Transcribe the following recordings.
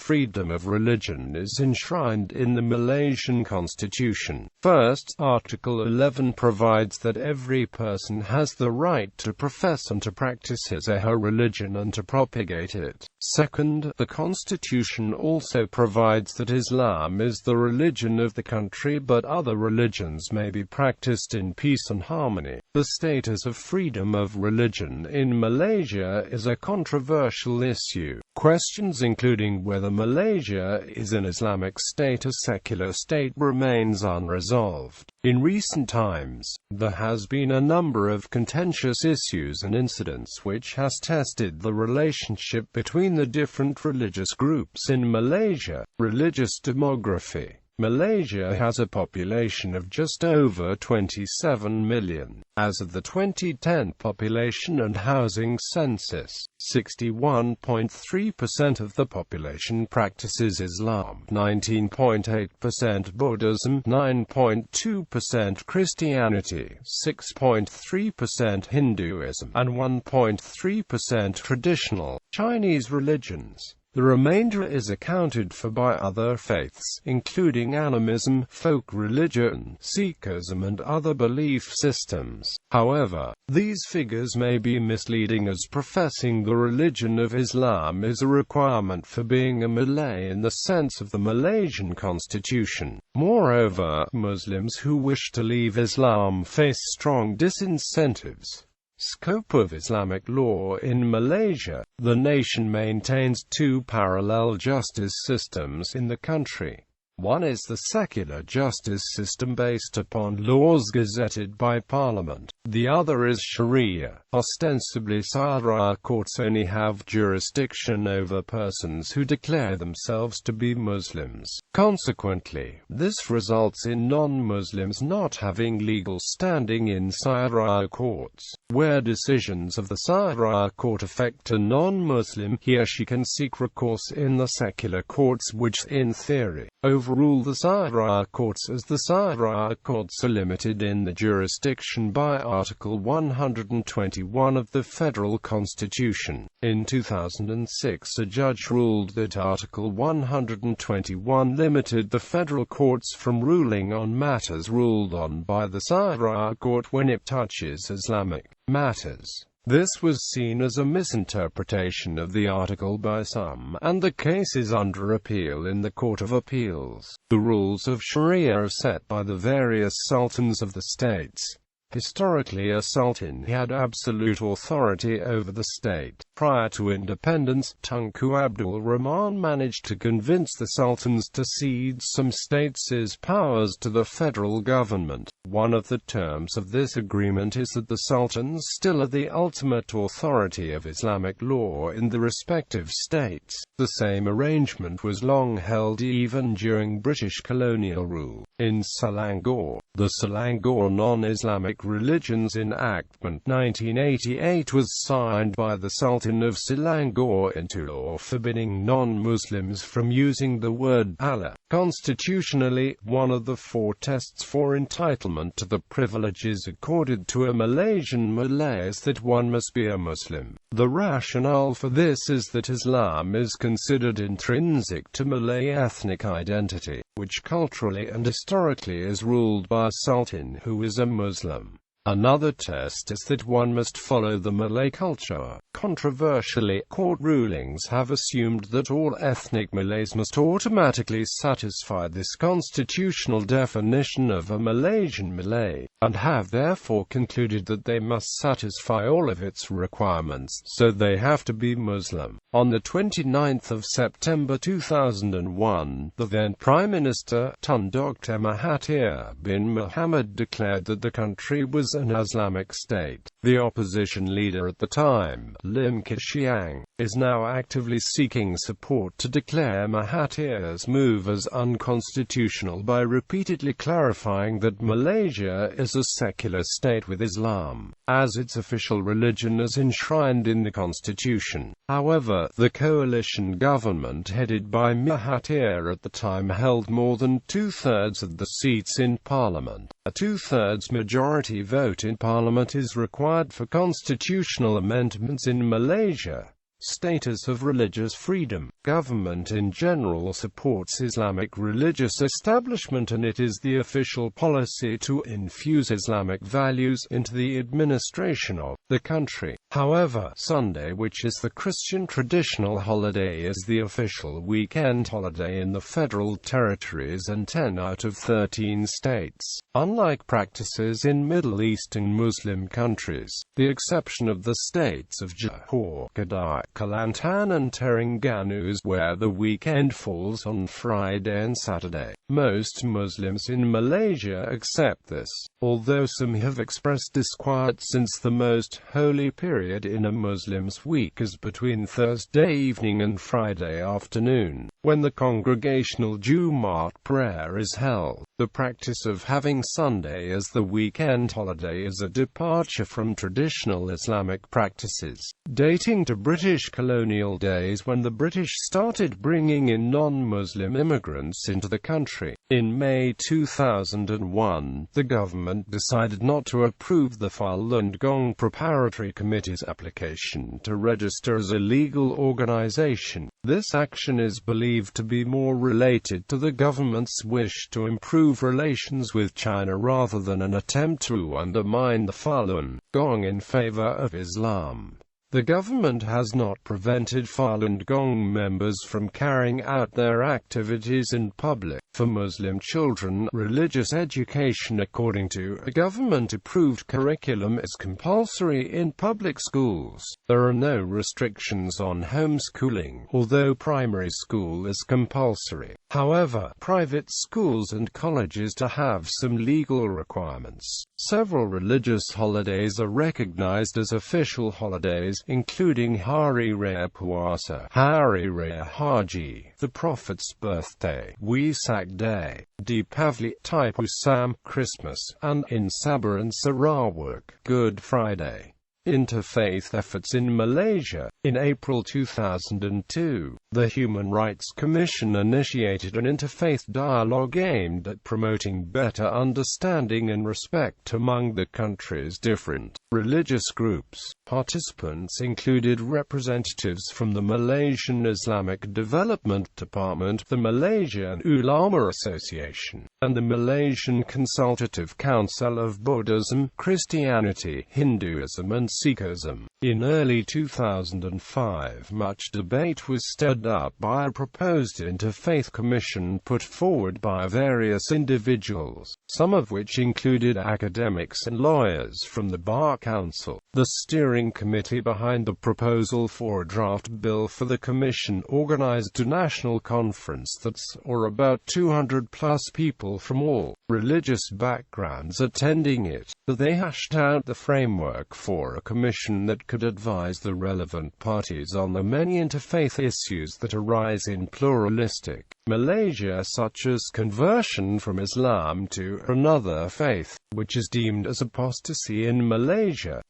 freedom of religion is enshrined in the Malaysian Constitution. First, Article 11 provides that every person has the right to profess and to practice his or her religion and to propagate it. Second, the Constitution also provides that Islam is the religion of the country, but other religions may be practiced in peace and harmony. The status of freedom of religion in Malaysia is a controversial issue. Questions including whether Malaysia is an Islamic state or secular state remains unresolved. In recent times, there has been a number of contentious issues and incidents which has tested the relationship between the different religious groups in Malaysia. Religious demography. Malaysia has a population of just over 27 million. As of the 2010 population and housing census, 61.3% of the population practices Islam, 19.8% Buddhism, 9.2% Christianity, 6.3% Hinduism, and 1.3% traditional Chinese religions. The remainder is accounted for by other faiths, including animism, folk religion, Sikhism and other belief systems. However, these figures may be misleading, as professing the religion of Islam is a requirement for being a Malay in the sense of the Malaysian Constitution. Moreover, Muslims who wish to leave Islam face strong disincentives. Scope of Islamic law in Malaysia. The nation maintains two parallel justice systems in the country. One is the secular justice system based upon laws gazetted by Parliament. The other is Sharia. Ostensibly, Sharia courts only have jurisdiction over persons who declare themselves to be Muslims. Consequently, this results in non-Muslims not having legal standing in Sharia courts. Where decisions of the Sharia court affect a non-Muslim, he or she can seek recourse in the secular courts, which, in theory, overrule the Sharia courts, as the Sharia courts are limited in the jurisdiction by Article 121 of the Federal Constitution. In 2006, a judge ruled that Article 121 limited the federal courts from ruling on matters ruled on by the Sharia court when it touches Islamic matters. This was seen as a misinterpretation of the article by some, and the case is under appeal in the Court of Appeals. The rules of Sharia are set by the various sultans of the states. Historically, a sultan had absolute authority over the state. Prior to independence, Tunku Abdul Rahman managed to convince the sultans to cede some states' powers to the federal government. One of the terms of this agreement is that the sultans still are the ultimate authority of Islamic law in the respective states. The same arrangement was long held even during British colonial rule. In Selangor, the Selangor Non-Islamic Religions Enactment 1988 was signed by the Sultan of Selangor into law, forbidding non-Muslims from using the word Allah. Constitutionally, one of the four tests for entitlement to the privileges accorded to a Malaysian Malay is that one must be a Muslim. The rationale for this is that Islam is considered intrinsic to Malay ethnic identity, which culturally and historically is ruled by a sultan who is a Muslim. Another test is that one must follow the Malay culture. Controversially, court rulings have assumed that all ethnic Malays must automatically satisfy this constitutional definition of a Malaysian Malay, and have therefore concluded that they must satisfy all of its requirements, so they have to be Muslim. On the 29th of September 2001, the then Prime Minister, Tun Dr. Mahathir bin Mohamad, declared that the country was an Islamic state. The opposition leader at the time, Lim Kishiang, is now actively seeking support to declare Mahathir's move as unconstitutional by repeatedly clarifying that Malaysia is a secular state with Islam as its official religion as enshrined in the constitution. However, the coalition government headed by Mahathir at the time held more than two-thirds of the seats in parliament. A two-thirds majority vote in parliament is required for constitutional amendments in Malaysia. Status of religious freedom. Government in general supports Islamic religious establishment, and it is the official policy to infuse Islamic values into the administration of the country. However, Sunday, which is the Christian traditional holiday, is the official weekend holiday in the Federal Territories and 10 out of 13 states. Unlike practices in Middle Eastern Muslim countries, the exception of the states of Johor, Kedah, Kelantan and Terengganu, where the weekend falls on Friday and Saturday. Most Muslims in Malaysia accept this, although some have expressed disquiet since the most holy period in a Muslim's week is between Thursday evening and Friday afternoon, when the congregational Jumat prayer is held. The practice of having Sunday as the weekend holiday is a departure from traditional Islamic practices, dating to British colonial days when the British started bringing in non-Muslim immigrants into the country. In May 2001, the government decided not to approve the Falun Gong Preparatory Committee's application to register as a legal organization. This action is believed to be more related to the government's wish to improve relations with China rather than an attempt to undermine the Falun Gong in favor of Islam. The government has not prevented Falun Gong members from carrying out their activities in public. For Muslim children, religious education according to a government-approved curriculum is compulsory in public schools. There are no restrictions on homeschooling, although primary school is compulsory. However, private schools and colleges do have some legal requirements. Several religious holidays are recognized as official holidays, including Hari Raya Puasa, Hari Raya Haji, the Prophet's birthday, Wesak Day, Deepavali, Taipusam, Christmas, and in Sabah and Sarawak, Good Friday. Interfaith efforts in Malaysia. In April 2002, the Human Rights Commission initiated an interfaith dialogue aimed at promoting better understanding and respect among the country's different religious groups. Participants included representatives from the Malaysian Islamic Development Department, the Malaysian Ulama Association, and the Malaysian Consultative Council of Buddhism, Christianity, Hinduism and Sikhism. In early 2005, much debate was stirred up by a proposed interfaith commission put forward by various individuals, some of which included academics and lawyers from the Bar Council. The steering committee behind the proposal for a draft bill for the commission organized a national conference that saw about 200+ people from all religious backgrounds attending it. They hashed out the framework for a commission that could advise the relevant parties on the many interfaith issues that arise in pluralistic Malaysia, such as conversion from Islam to another faith, which is deemed as apostasy in Malaysia.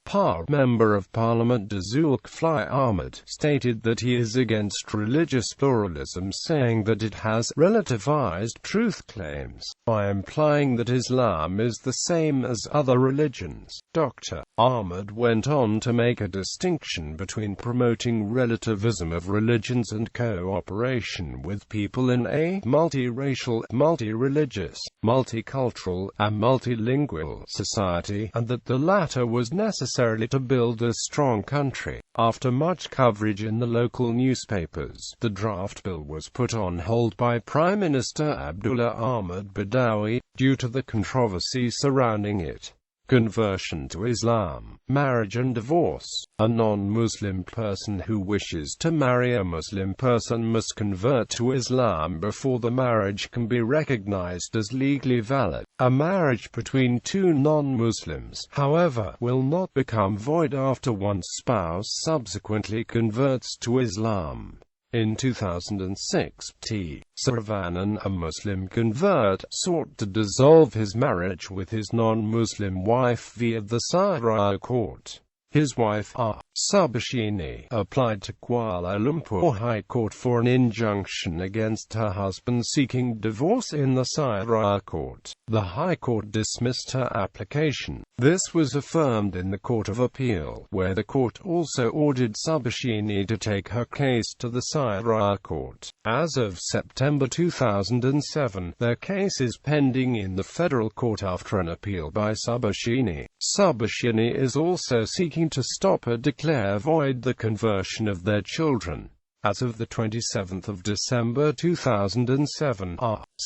Member of Parliament Zulkifli Ahmad stated that he is against religious pluralism, saying that it has relativized truth claims by implying that Islam is the same as other religions. Dr. Ahmad went on to make a distinction between promoting relativism of religions and cooperation with people in a multiracial, multi-religious, multicultural, and multilingual society, and that the latter was necessary to build a strong country. After much coverage in the local newspapers, the draft bill was put on hold by Prime Minister Abdullah Ahmad Badawi, due to the controversy surrounding it. Conversion to Islam, marriage and divorce. A non-Muslim person who wishes to marry a Muslim person must convert to Islam before the marriage can be recognized as legally valid. A marriage between two non-Muslims, however, will not become void after one spouse subsequently converts to Islam. In 2006, T. Saravanan, a Muslim convert, sought to dissolve his marriage with his non-Muslim wife via the Sharia court. His wife, Subhashini, applied to Kuala Lumpur High Court for an injunction against her husband seeking divorce in the Sharia court. The High Court dismissed her application. This was affirmed in the Court of Appeal, where the court also ordered Subhashini to take her case to the Sharia court. As of September 2007, their case is pending in the federal court after an appeal by Subhashini. Subhashini is also seeking to stop or declare void the conversion of their children. As of the 27th of December 2007,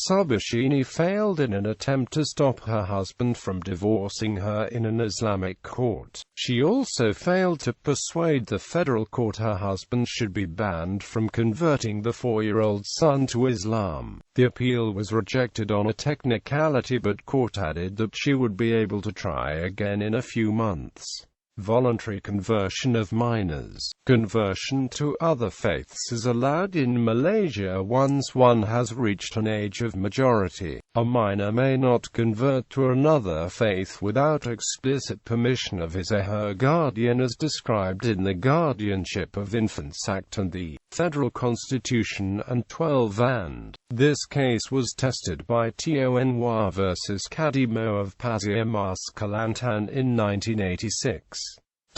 Subhashini failed in an attempt to stop her husband from divorcing her in an Islamic court. She also failed to persuade the federal court her husband should be banned from converting the 4-year-old son to Islam. The appeal was rejected on a technicality, but court added that she would be able to try again in a few months. Voluntary conversion of minors. Conversion to other faiths is allowed in Malaysia once one has reached an age of majority. A minor may not convert to another faith without explicit permission of his or her guardian, as described in the Guardianship of Infants Act and the Federal Constitution and 12 and. This case was tested by Tony versus Kadimo of Pasir Mas, Kelantan in 1986.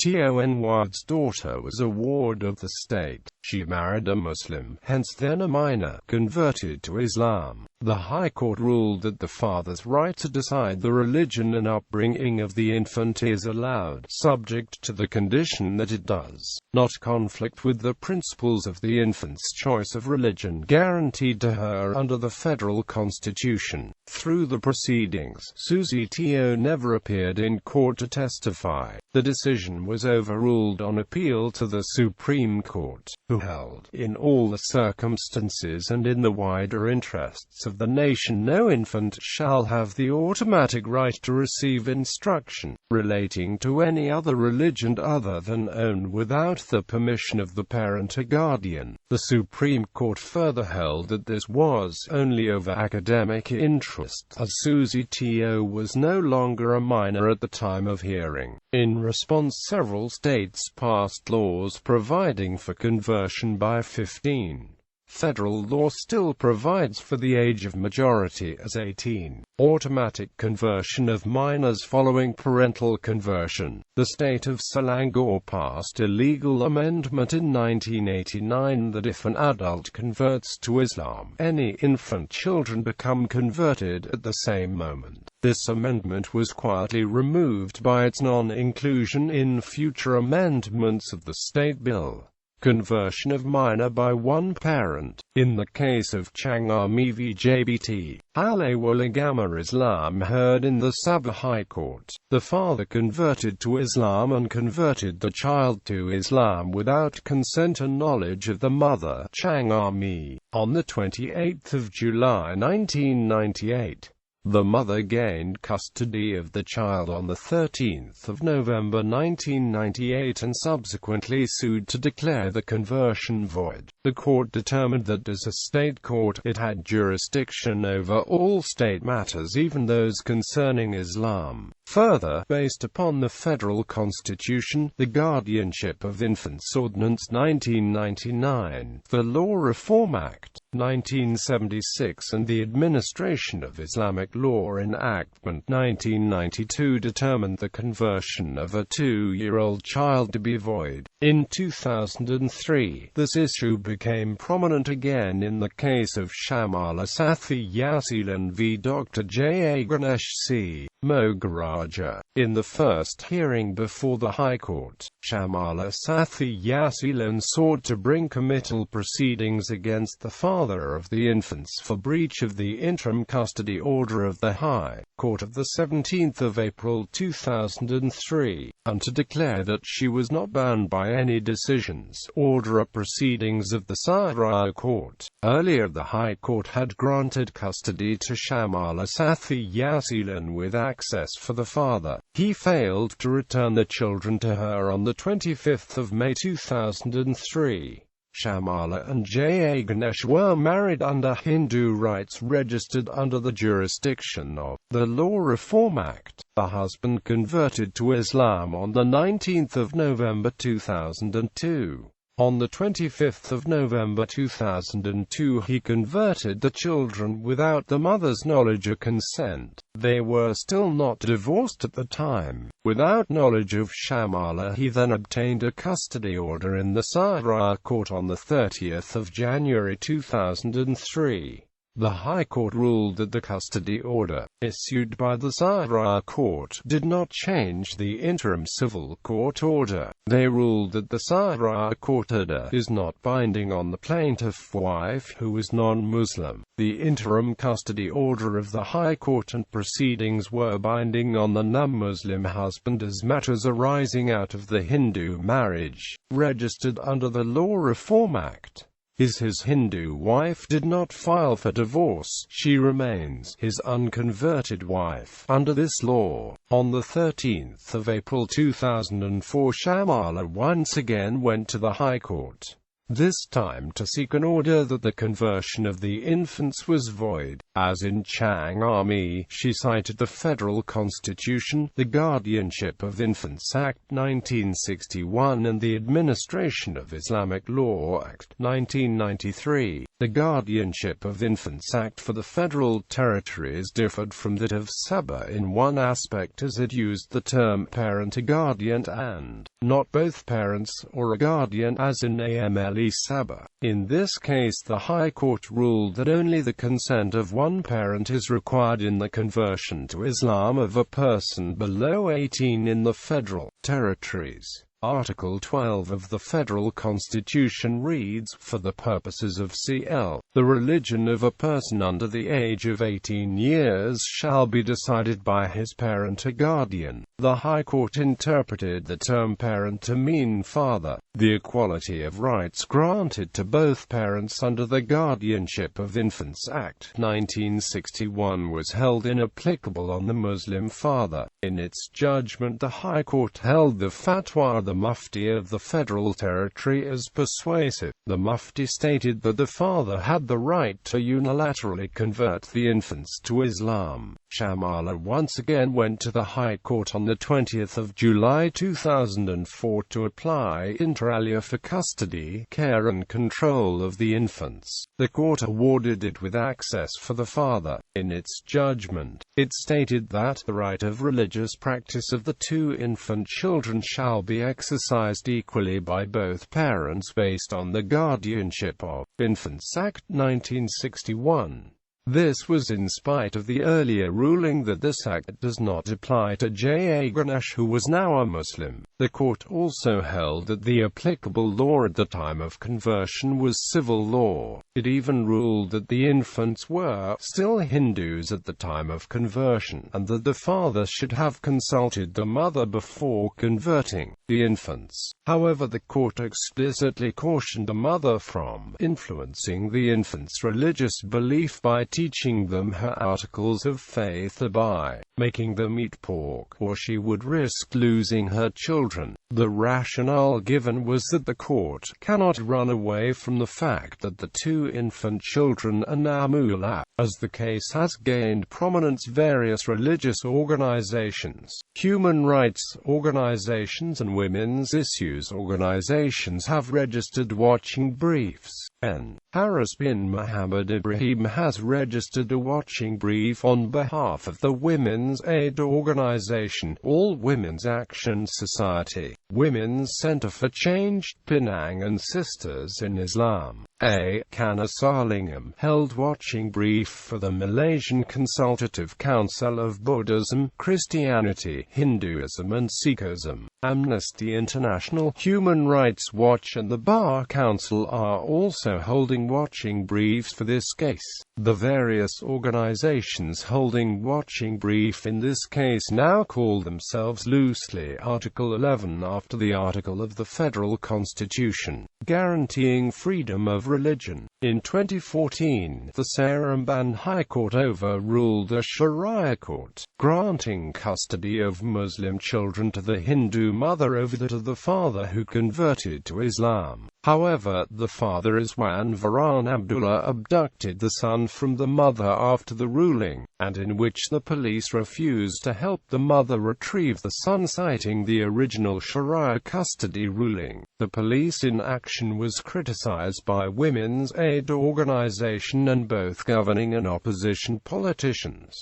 Tony's daughter was a ward of the state. She married a Muslim, hence then a minor, converted to Islam. The High Court ruled that the father's right to decide the religion and upbringing of the infant is allowed, subject to the condition that it does not conflict with the principles of the infant's choice of religion guaranteed to her under the federal constitution. Through the proceedings, Susie Teo never appeared in court to testify. The decision was overruled on appeal to the Supreme Court, who held, in all the circumstances and in the wider interests of the nation, no infant shall have the automatic right to receive instruction relating to any other religion other than own without the permission of the parent or guardian. The Supreme Court further held that this was only over academic interest, as Susie Teo was no longer a minor at the time of hearing. In response, several states passed laws providing for conversion by 15. Federal law still provides for the age of majority as 18. Automatic conversion of minors following parental conversion. The state of Selangor passed a legal amendment in 1989 that if an adult converts to Islam, any infant children become converted at the same moment. This amendment was quietly removed by its non-inclusion in future amendments of the state bill. Conversion of minor by one parent. In the case of Changami v. JBT, Halewalagama Islam heard in the Sabah High Court, the father converted to Islam and converted the child to Islam without consent and knowledge of the mother, Changami. On the 28th of July 1998, the mother gained custody of the child on the 13th of November 1998 and subsequently sued to declare the conversion void. The court determined that as a state court, it had jurisdiction over all state matters, even those concerning Islam. Further, based upon the Federal Constitution, the Guardianship of Infants Ordinance 1999, the Law Reform Act 1976 and the Administration of Islamic Law Enactment 1992 determined the conversion of a 2-year-old child to be void. In 2003, this issue became prominent again in the case of Shamala Sathi Yasilan v. Dr. J. A. Ganesh C. Mogaraja. In the first hearing before the High Court, Shamala Sathi Yasilan sought to bring committal proceedings against the father of the infants for breach of the interim custody order of the High Court of 17 April 2003, and to declare that she was not bound by any decisions, order or proceedings of the Sharia Court. Earlier the High Court had granted custody to Shamala Sathi Yasilan with access for the father. He failed to return the children to her on the 25th of May 2003. Shamala and J. A. Ganesh were married under Hindu rights registered under the jurisdiction of the Law Reform Act The husband converted to Islam on the 19th of November 2002. On the 25th of November 2002 he converted the children without the mother's knowledge or consent. They were still not divorced at the time. Without knowledge of Sharia, he then obtained a custody order in the Sharia court on the 30th of January 2003. The High Court ruled that the custody order, issued by the Sharia court, did not change the interim civil court order. They ruled that the Sharia court order is not binding on the plaintiff wife who is non-Muslim. The interim custody order of the High Court and proceedings were binding on the non-Muslim husband as matters arising out of the Hindu marriage, registered under the Law Reform Act. His Hindu wife did not file for divorce. She remains his unconverted wife under this law. On the 13th of April 2004, Sharia once again went to the High Court, this time to seek an order that the conversion of the infants was void. As in Chang Army, she cited the Federal Constitution, the Guardianship of Infants Act 1961 and the Administration of Islamic Law Act 1993. The Guardianship of Infants Act for the Federal Territories differed from that of Sabah in one aspect, as it used the term parent, a guardian, and not both parents or a guardian as in AMLE Sabah. In this case, the High Court ruled that only the consent of one parent is required in the conversion to Islam of a person below 18 in the Federal Territories. Article 12 of the Federal Constitution reads, "For the purposes of cl. the religion of a person under the age of 18 years shall be decided by his parent or guardian." The High Court interpreted the term parent to mean father. The equality of rights granted to both parents under the Guardianship of Infants Act 1961 was held inapplicable on the Muslim father. In its judgment, the High Court held the fatwa of the Mufti of the Federal Territory as persuasive. The Mufti stated that the father had the right to unilaterally convert the infants to Islam. Sharia once again went to the High Court on the 20th of July 2004 to apply inter alia for custody, care and control of the infants. The court awarded it with access for the father. In its judgment, it stated that the right of religious practice of the two infant children shall be exercised equally by both parents based on the Guardianship of Infants Act 1961. This was in spite of the earlier ruling that this act does not apply to J. A. Ganesh, who was now a Muslim. The court also held that the applicable law at the time of conversion was civil law. It even ruled that the infants were still Hindus at the time of conversion, and that the father should have consulted the mother before converting the infants. However, the court explicitly cautioned the mother from influencing the infants' religious belief by teaching them her articles of faith or by making them eat pork, or she would risk losing her children. The rationale given was that the court cannot run away from the fact that the two infant children are now mullah. As the case has gained prominence, various religious organizations, human rights organizations and women's issues organizations have registered watching briefs. N. Harris bin Muhammad Ibrahim has registered a watching brief on behalf of the Women's Aid Organization, All Women's Action Society, Women's Center for Change, Penang and Sisters in Islam. A. Kana Sarlingam held watching brief for the Malaysian Consultative Council of Buddhism, Christianity, Hinduism and Sikhism. Amnesty International, Human Rights Watch and the Bar Council are also holding watching briefs for this case. The various organizations holding watching brief in this case now call themselves loosely Article 11 after the article of the Federal Constitution, guaranteeing freedom of religion. In 2014, the Seremban High Court overruled a Sharia court, granting custody of Muslim children to the Hindu mother over that of the father who converted to Islam. However, the father Iswan Varan Abdullah abducted the son from the mother after the ruling, and in which the police refused to help the mother retrieve the son, citing the original Sharia custody ruling. The police inaction was criticized by women's aid organization and both governing and opposition politicians.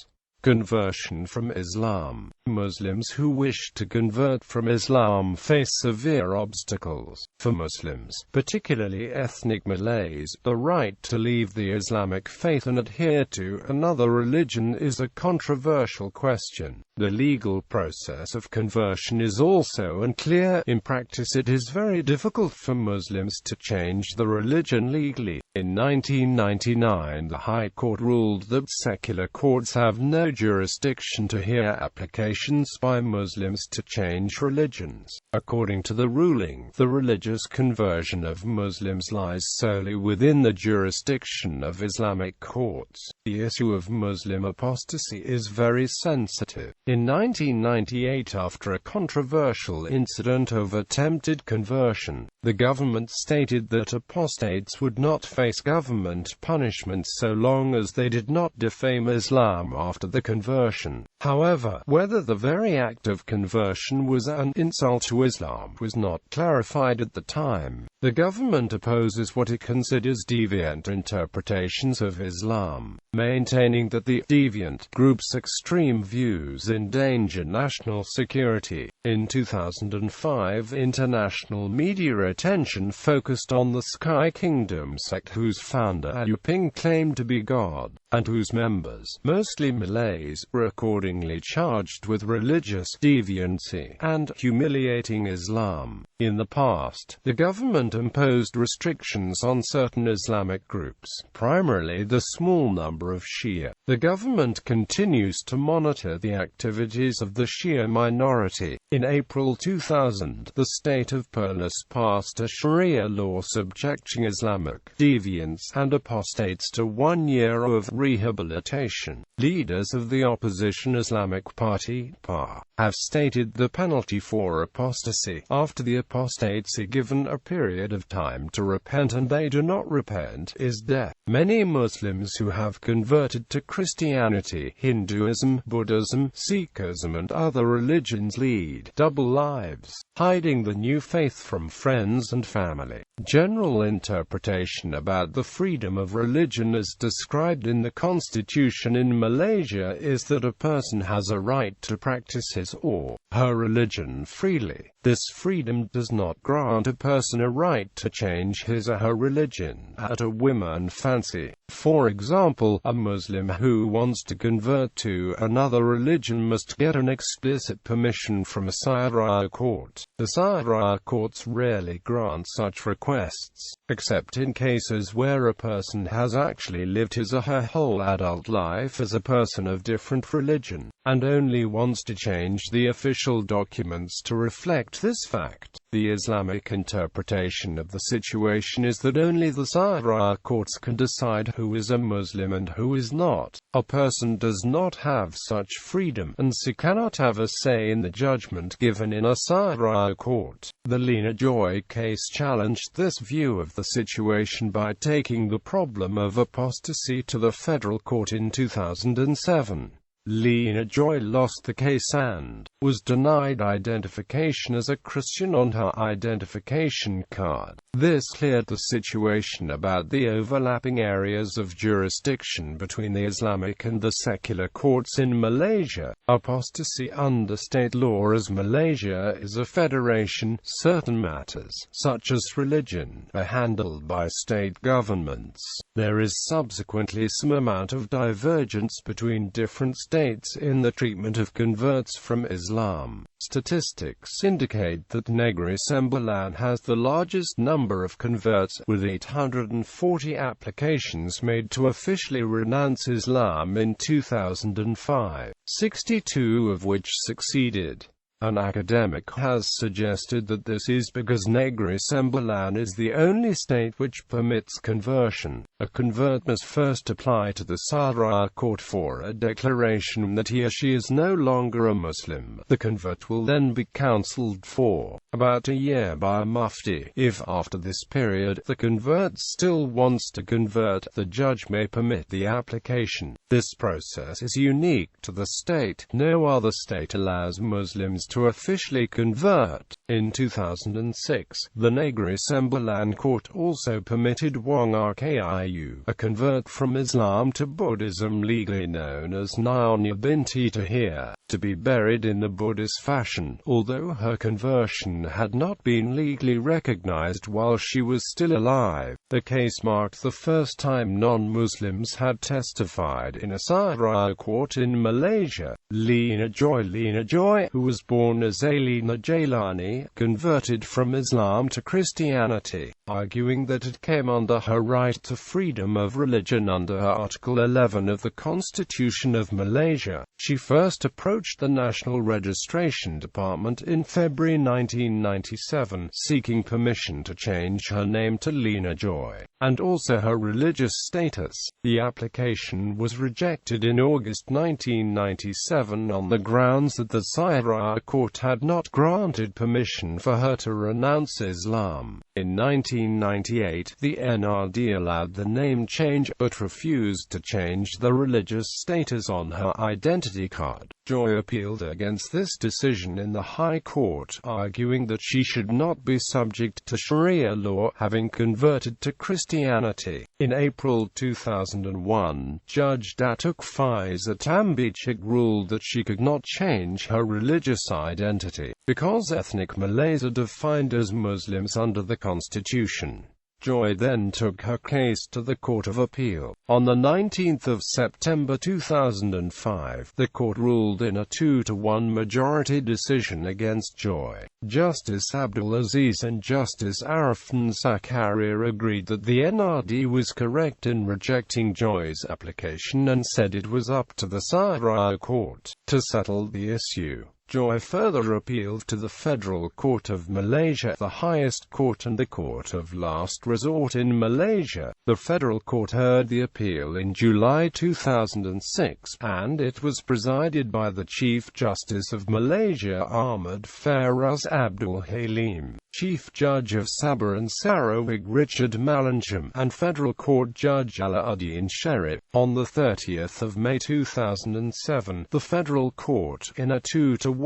Conversion from Islam. Muslims who wish to convert from Islam face severe obstacles. For Muslims, particularly ethnic Malays, the right to leave the Islamic faith and adhere to another religion is a controversial question. The legal process of conversion is also unclear. In practice, it is very difficult for Muslims to change the religion legally. In 1999, the High Court ruled that secular courts have no jurisdiction to hear applications by Muslims to change religions. According to the ruling, the religious conversion of Muslims lies solely within the jurisdiction of Islamic courts. The issue of Muslim apostasy is very sensitive. In 1998, after a controversial incident of attempted conversion, the government stated that apostates would not face government punishment so long as they did not defame Islam after the conversion. However, whether the very act of conversion was an insult to Islam was not clarified at the time. The government opposes what it considers deviant interpretations of Islam, maintaining that the deviant group's extreme views endanger national security. In 2005, international media attention focused on the Sky Kingdom sect, whose founder Ayuping claimed to be God, and whose members, mostly Malays, were accordingly charged with religious deviancy and humiliating Islam. In the past, the government imposed restrictions on certain Islamic groups, primarily the small number of Shia. The government continues to monitor the activities of the Shia minority. In April 2000, the state of Perlis passed a Sharia law subjecting Islamic deviants and apostates to 1 year of rehabilitation. Leaders of the opposition Islamic Party (PA) have stated the penalty for apostasy, after the apostates are given a period of time to repent and they do not repent, is death. Many Muslims who have converted to Christianity, Hinduism, Buddhism, Sikhism and other religions lead double lives, hiding the new faith from friends and family. General interpretation about the freedom of religion as described in the Constitution in Malaysia is that a person has a right to practice his or her religion freely. This freedom does not grant a person a right to change his or her religion at a whim and fancy. For example, a Muslim who wants to convert to another religion must get an explicit permission from a Sharia court. The Sharia courts rarely grant such requests, except in cases where a person has actually lived his or her whole adult life as a person of different religion, and only wants to change the official documents to reflect this fact. The Islamic interpretation of the situation is that only the Sharia courts can decide who is a Muslim and who is not. A person does not have such freedom, and so cannot have a say in the judgment given in a Sharia court. The Lena Joy case challenged this view of the situation by taking the problem of apostasy to the federal court in 2007. Lena Joy lost the case and was denied identification as a Christian on her identification card. This cleared the situation about the overlapping areas of jurisdiction between the Islamic and the secular courts in Malaysia. Apostasy under state law. As Malaysia is a federation, certain matters, such as religion, are handled by state governments. There is subsequently some amount of divergence between different states in the treatment of converts from Islam. Statistics indicate that Negri Sembilan has the largest number of converts, with 840 applications made to officially renounce Islam in 2005, 62 of which succeeded. An academic has suggested that this is because Negri Sembilan is the only state which permits conversion. A convert must first apply to the Sharia court for a declaration that he or she is no longer a Muslim. The convert will then be counseled for about a year by a mufti. If after this period the convert still wants to convert, the judge may permit the application. This process is unique to the state. No other state allows Muslims to officially convert. In 2006, the Negeri Sembilan Court also permitted Wong Rkiu, a convert from Islam to Buddhism legally known as Nyonya Binti Tahir, to be buried in the Buddhist fashion, although her conversion had not been legally recognized while she was still alive. The case marked the first time non-Muslims had testified in a Sharia court in Malaysia. Lena Joy, who was born as Alina Jailani, converted from Islam to Christianity, arguing that it came under her right to freedom of religion under Article 11 of the Constitution of Malaysia. She first approached the National Registration Department in February 1997, seeking permission to change her name to Lena Joy, and also her religious status. The application was rejected in August 1997 on the grounds that the Sharia court had not granted permission for her to renounce Islam. In 1998, the NRD allowed the name change, but refused to change the religious status on her identity card. Joy appealed against this decision in the High Court, arguing that she should not be subject to Sharia law, having converted to Christianity. In April 2001, Judge Datuk Faizah Tambicik ruled that she could not change her religious identity, because ethnic Malays are defined as Muslims under the Constitution. Joy then took her case to the Court of Appeal. On the 19th of September 2005, the court ruled in a 2-to-1 majority decision against Joy. Justice Abdul Aziz and Justice Arifin Sakaria agreed that the NRD was correct in rejecting Joy's application and said it was up to the Sharia court to settle the issue. Joy further appealed to the Federal Court of Malaysia, the highest court and the court of last resort in Malaysia. The Federal Court heard the appeal in July 2006, and it was presided by the Chief Justice of Malaysia Ahmad Faraz Abdul Halim, Chief Judge of Sabah and Sarawak Richard Malanjam, and Federal Court Judge Alauddin Sharif. On the 30th of May 2007, the Federal Court, in a 2-to-1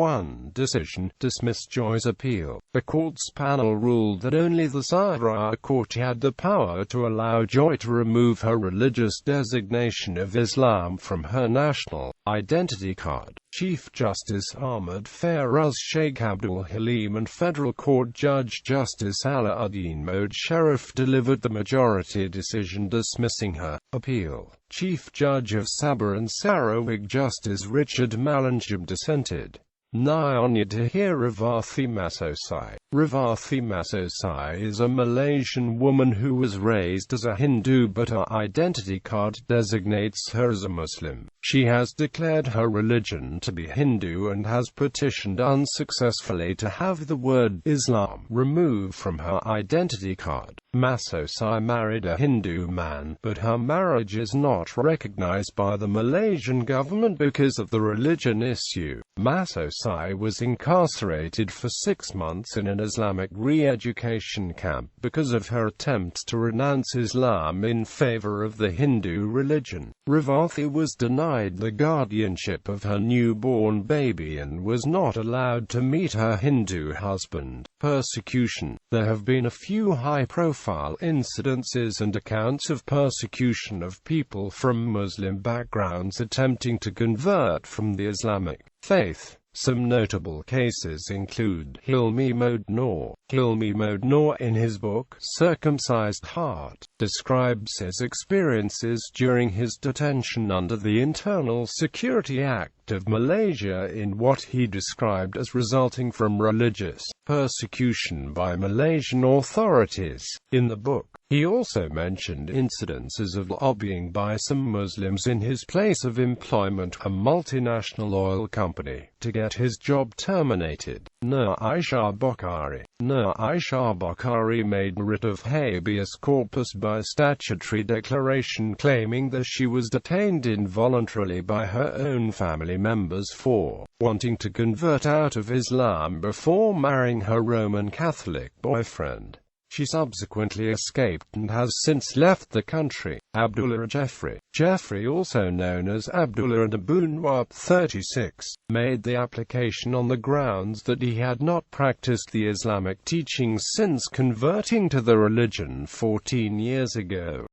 decision, dismissed Joy's appeal. The court's panel ruled that only the Sharia court had the power to allow Joy to remove her religious designation of Islam from her national identity card. Chief Justice Ahmad Faraz Sheikh Abdul Halim and Federal Court Judge Justice Alauddin Mohd Sharif delivered the majority decision dismissing her appeal. Chief Judge of Sabah and Sarawak Justice Richard Malanjam dissented. Nyonya Tahir Revathi Masosai. Revathi Masosai is a Malaysian woman who was raised as a Hindu, but her identity card designates her as a Muslim. She has declared her religion to be Hindu and has petitioned unsuccessfully to have the word Islam removed from her identity card. Masosai married a Hindu man, but her marriage is not recognized by the Malaysian government because of the religion issue. Masosai was incarcerated for 6 months in an Islamic re-education camp because of her attempts to renounce Islam in favor of the Hindu religion. Revathi was denied the guardianship of her newborn baby and was not allowed to meet her Hindu husband. Persecution. There have been a few high-profile incidences and accounts of persecution of people from Muslim backgrounds attempting to convert from the Islamic faith. Some notable cases include Hilmi Mohd Noor. Hilmi Mohd Noor, in his book Circumcised Heart, describes his experiences during his detention under the Internal Security Act of Malaysia in what he described as resulting from religious persecution by Malaysian authorities. In the book, he also mentioned incidences of lobbying by some Muslims in his place of employment, a multinational oil company, to get his job terminated. Nur Aisha Bokhari. Nur Rana Aisha Bukhari made writ of habeas corpus by statutory declaration claiming that she was detained involuntarily by her own family members for wanting to convert out of Islam before marrying her Roman Catholic boyfriend. She subsequently escaped and has since left the country. Abdullah Jeffrey, also known as Abdullah Abunwab, 36, made the application on the grounds that he had not practiced the Islamic teachings since converting to the religion 14 years ago.